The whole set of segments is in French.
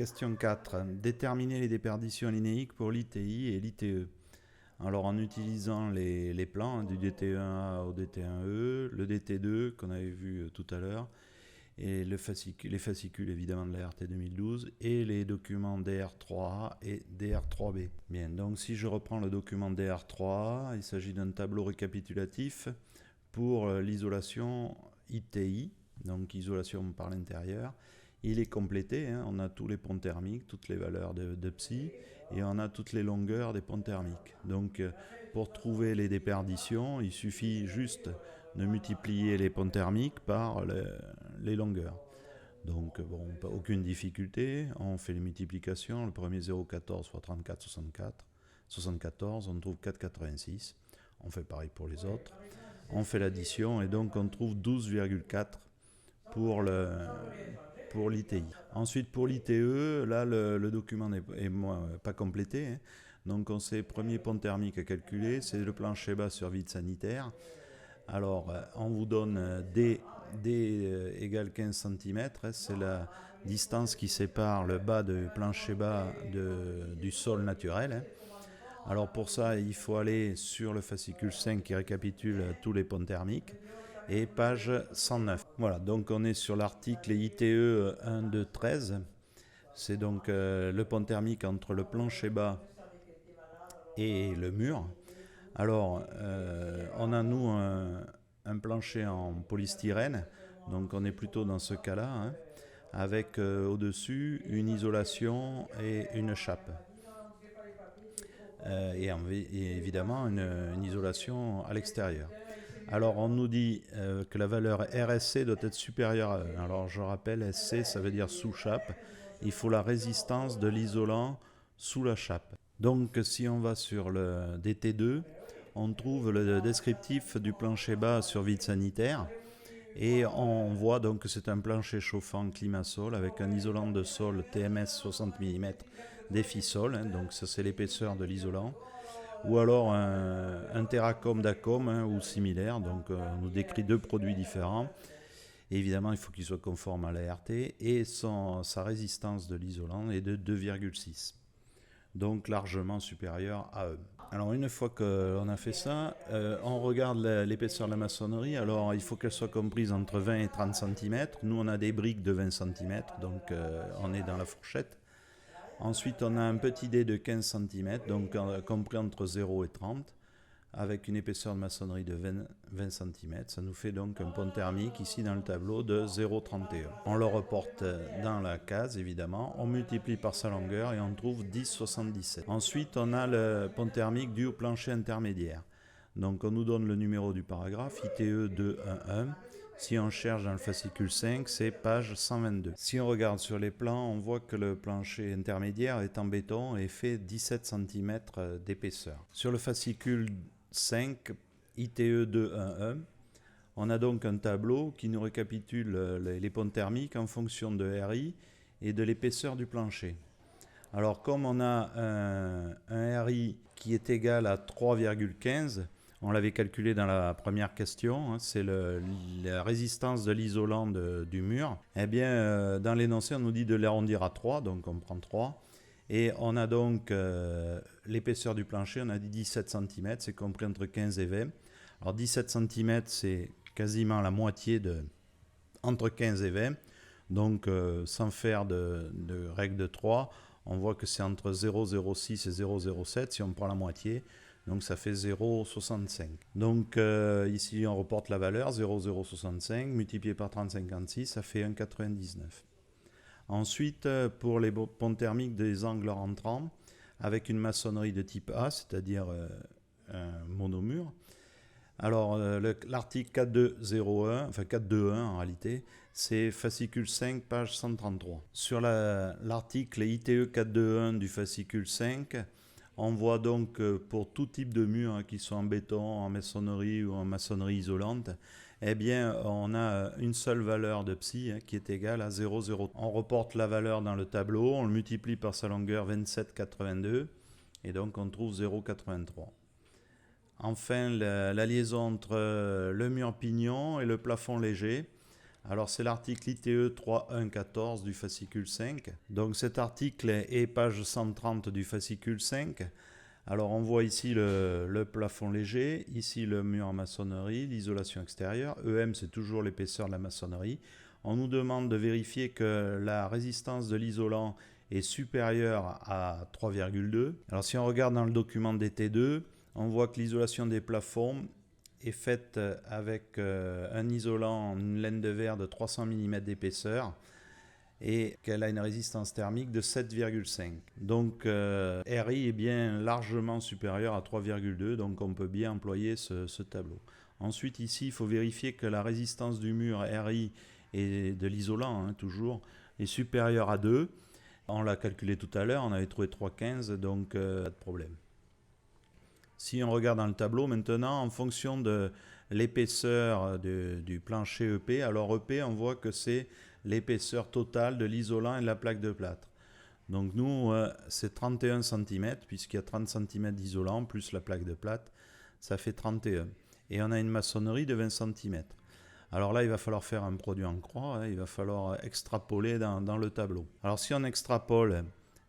Question 4. Déterminer les déperditions linéiques pour l'ITI et l'ITE. Alors en utilisant les plans du DT1A au DT1E, le DT2 qu'on avait vu tout à l'heure, et les fascicules évidemment de la RT 2012, et les documents DR3A et DR3B. Bien, donc si je reprends le document DR3A, il s'agit d'un tableau récapitulatif pour l'isolation ITI, donc isolation par l'intérieur. Il est complété, hein, on a tous les ponts thermiques, toutes les valeurs de psi, et on a toutes les longueurs des ponts thermiques. Donc pour trouver les déperditions, il suffit juste de multiplier les ponts thermiques par les longueurs. Donc bon, aucune difficulté, on fait les multiplications, le premier 0,14 fois 34, 74, on trouve 4,86, on fait pareil pour les autres, on fait l'addition et donc on trouve 12,4 pour l'ITI. Ensuite pour l'ITE, là le document n'est pas complété, hein. Donc on sait premier pont thermique à calculer, c'est le plancher bas sur vide sanitaire. Alors on vous donne D égale 15 cm, c'est la distance qui sépare le bas de plancher bas du sol naturel, hein. Alors pour ça il faut aller sur le fascicule 5 qui récapitule tous les ponts thermiques et page 109. Voilà, donc on est sur l'article ITE 1, 2, 13. C'est donc le pont thermique entre le plancher bas et le mur. Alors, on a nous un plancher en polystyrène, donc on est plutôt dans ce cas-là, hein, avec au-dessus une isolation et une chape. Et évidemment une isolation à l'extérieur. Alors on nous dit que la valeur RSC doit être supérieure à 1. Alors je rappelle, SC ça veut dire sous chape. Il faut la résistance de l'isolant sous la chape. Donc si on va sur le DT2, on trouve le descriptif du plancher bas sur vide sanitaire. Et on voit donc que c'est un plancher chauffant climat-sol avec un isolant de sol TMS 60 mm d'Effisol, hein, donc ça c'est l'épaisseur de l'isolant, ou alors un Terracom d'Acom, hein, ou similaire, donc on nous décrit deux produits différents. Et évidemment il faut qu'il soit conforme à la RT et sa résistance de l'isolant est de 2,6. Donc largement supérieur à eux. Alors une fois qu'on a fait ça, on regarde l'épaisseur de la maçonnerie. Alors il faut qu'elle soit comprise entre 20 et 30 cm. Nous on a des briques de 20 cm, donc on est dans la fourchette. Ensuite on a un petit dé de 15 cm, donc compris entre 0 et 30, avec une épaisseur de maçonnerie de 20 cm. Ça nous fait donc un pont thermique ici dans le tableau de 0,31. On le reporte dans la case évidemment, on multiplie par sa longueur et on trouve 10,77. Ensuite on a le pont thermique dû au plancher intermédiaire. Donc on nous donne le numéro du paragraphe, ITE 211. Si on cherche dans le fascicule 5, c'est page 122. Si on regarde sur les plans, on voit que le plancher intermédiaire est en béton et fait 17 cm d'épaisseur. Sur le fascicule 5, ITE 211, on a donc un tableau qui nous récapitule les ponts thermiques en fonction de RI et de l'épaisseur du plancher. Alors comme on a un RI qui est égal à 3,15, on l'avait calculé dans la première question, hein, c'est la résistance de l'isolant du mur. Eh bien, dans l'énoncé, on nous dit de l'arrondir à 3, donc on prend 3. Et on a donc l'épaisseur du plancher, on a dit 17 cm, c'est compris entre 15 et 20. Alors 17 cm, c'est quasiment la moitié entre 15 et 20. Donc sans faire de règle de 3, on voit que c'est entre 0,06 et 0,07 si on prend la moitié. Donc ça fait 0,65. Donc ici on reporte la valeur 0,065 multiplié par 30,56, ça fait 1,99. Ensuite, pour les ponts thermiques des angles rentrants, avec une maçonnerie de type A, c'est-à-dire un monomur. Alors l'article 4201, enfin 421 en réalité, c'est fascicule 5, page 133. Sur l'article ITE 421 du fascicule 5, on voit donc pour tout type de mur, hein, qu'ils soient en béton, en maçonnerie ou en maçonnerie isolante, eh bien on a une seule valeur de psi, hein, qui est égale à 0,0. On reporte la valeur dans le tableau, on le multiplie par sa longueur 27,82 et donc on trouve 0,83. Enfin la liaison entre le mur pignon et le plafond léger. Alors c'est l'article ITE 3114 du fascicule 5. Donc cet article est page 130 du fascicule 5. Alors on voit ici le plafond léger, ici le mur en maçonnerie, l'isolation extérieure. EM c'est toujours l'épaisseur de la maçonnerie. On nous demande de vérifier que la résistance de l'isolant est supérieure à 3,2. Alors si on regarde dans le document DT2, on voit que l'isolation des plafonds est faite avec un isolant, une laine de verre de 300 mm d'épaisseur et qu'elle a une résistance thermique de 7,5. Donc RI est bien largement supérieur à 3,2, donc on peut bien employer ce tableau. Ensuite ici, il faut vérifier que la résistance du mur RI et de l'isolant, toujours, est supérieure à 2. On l'a calculé tout à l'heure, on avait trouvé 3,15, donc pas de problème. Si on regarde dans le tableau maintenant, en fonction de l'épaisseur du plancher EP, alors EP, on voit que c'est l'épaisseur totale de l'isolant et de la plaque de plâtre. Donc nous, c'est 31 cm, puisqu'il y a 30 cm d'isolant, plus la plaque de plâtre, ça fait 31. Et on a une maçonnerie de 20 cm. Alors là, il va falloir faire un produit en croix, il va falloir extrapoler dans le tableau. Alors si on extrapole,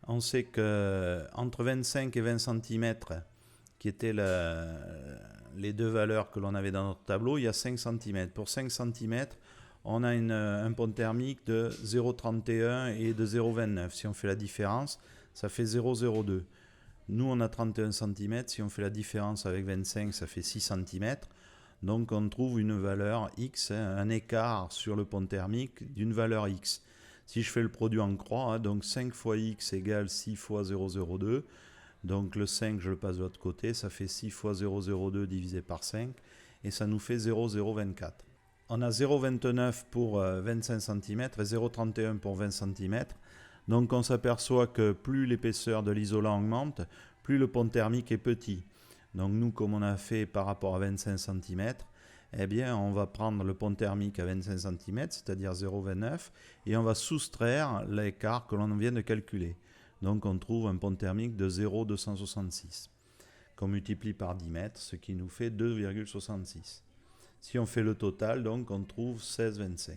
on sait qu'entre 25 et 20 cm, qui étaient les deux valeurs que l'on avait dans notre tableau, il y a 5 cm. Pour 5 cm, on a un pont thermique de 0,31 et de 0,29. Si on fait la différence, ça fait 0,02. Nous, on a 31 cm. Si on fait la différence avec 25, ça fait 6 cm. Donc, on trouve une valeur X, un écart sur le pont thermique d'une valeur X. Si je fais le produit en croix, donc 5 fois X égale 6 fois 0,02. Donc le 5, je le passe de l'autre côté, ça fait 6 fois 0,02 divisé par 5, et ça nous fait 0,024. On a 0,29 pour 25 cm et 0,31 pour 20 cm. Donc on s'aperçoit que plus l'épaisseur de l'isolant augmente, plus le pont thermique est petit. Donc nous, comme on a fait par rapport à 25 cm, eh bien on va prendre le pont thermique à 25 cm, c'est-à-dire 0,29, et on va soustraire l'écart que l'on vient de calculer. Donc on trouve un pont thermique de 0,266 qu'on multiplie par 10 mètres, ce qui nous fait 2,66. Si on fait le total, donc on trouve 16,25.